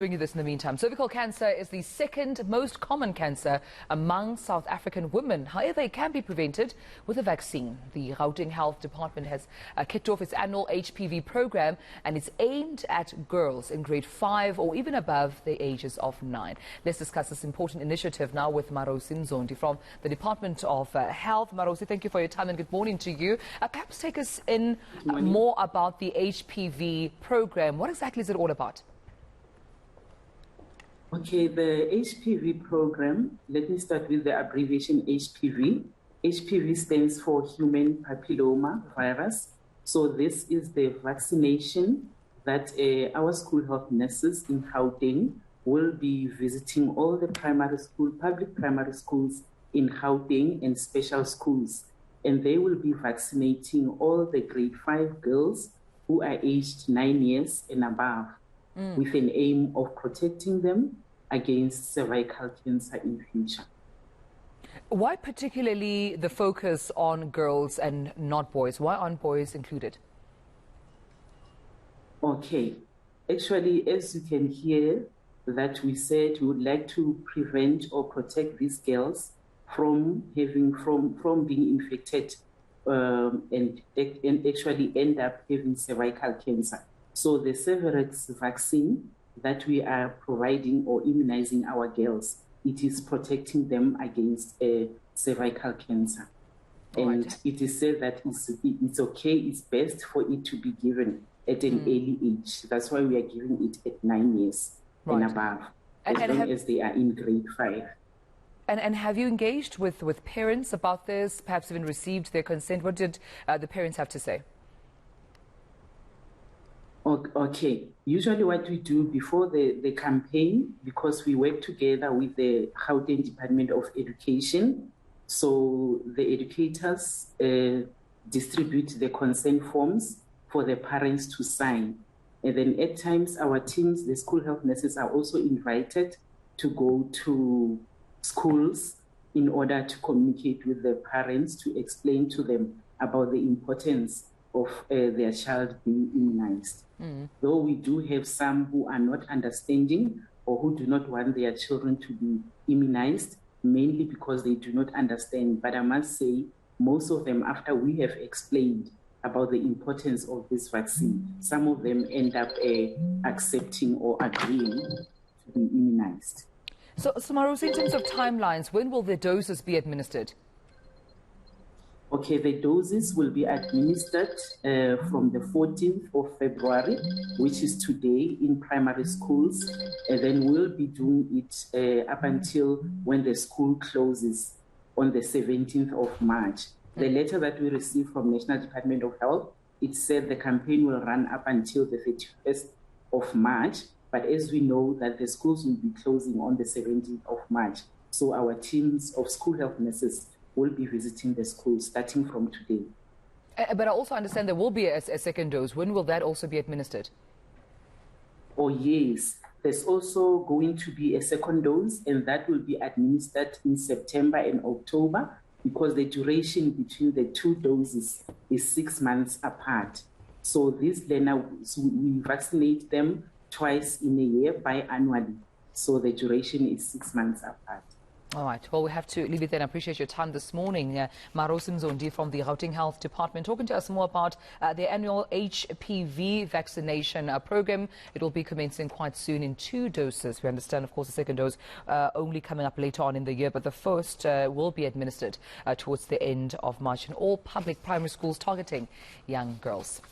Bring you this in the meantime. Cervical cancer is the second most common cancer among South African women. However, it can be prevented with a vaccine. The Gauteng Health Department has kicked off its annual HPV program, and it's aimed at girls in grade 5 or even above the ages of 9. Let's discuss this important initiative now with Marousi Mzondi from the Department of Health. Marousi, thank you for your time and good morning to you. Perhaps take us in more about the HPV program. What exactly is it all about? Okay, the HPV program, let me start with the abbreviation HPV. HPV stands for human papilloma virus. So this is the vaccination that our school health nurses in Gauteng will be visiting all the public primary schools in Gauteng and special schools. And they will be vaccinating all the grade 5 girls who are aged 9 years and above, with an aim of protecting them against cervical cancer in future. Why particularly the focus on girls and not boys? Why aren't boys included? Okay, actually, as you can hear, that we said we would like to prevent or protect these girls from being infected and actually end up having cervical cancer. So the Cervarix vaccine that we are providing or immunizing our girls, it is protecting them against cervical cancer. And it is said that it's okay, it's best for it to be given at an early age. That's why we are giving it at 9 years and above, as long as they are in grade 5. And have you engaged with parents about this, perhaps even received their consent? What did the parents have to say? Okay, usually what we do before the campaign, because we work together with the Gauteng Department of Education, so the educators distribute the consent forms for the parents to sign. And then at times our teams, the school health nurses, are also invited to go to schools in order to communicate with the parents, to explain to them about the importance of their child being immunized. Though we do have some who are not understanding or who do not want their children to be immunized, mainly because they do not understand. But I must say, most of them, after we have explained about the importance of this vaccine, some of them end up accepting or agreeing to be immunized. So Marousi, in terms of timelines, when will the doses be administered? Okay, the doses will be administered from the 14th of February, which is today, in primary schools, and then we'll be doing it up until when the school closes on the 17th of March. The letter that we received from National Department of Health, it said the campaign will run up until the 31st of March, but as we know that the schools will be closing on the 17th of March, so our teams of school health nurses will be visiting the schools starting from today. But I also understand there will be a second dose. When will that also be administered? Oh, yes. There's also going to be a second dose, and that will be administered in September and October, because the duration between the two doses is 6 months apart. So these learners, we vaccinate them twice in a year, biannually. So the duration is 6 months apart. All right. Well, we have to leave it there. I appreciate your time this morning. Marousi Mzondi from the Gauteng Health Department talking to us more about the annual HPV vaccination program. It will be commencing quite soon in 2 doses. We understand, of course, the second dose only coming up later on in the year, but the first will be administered towards the end of March in all public primary schools targeting young girls.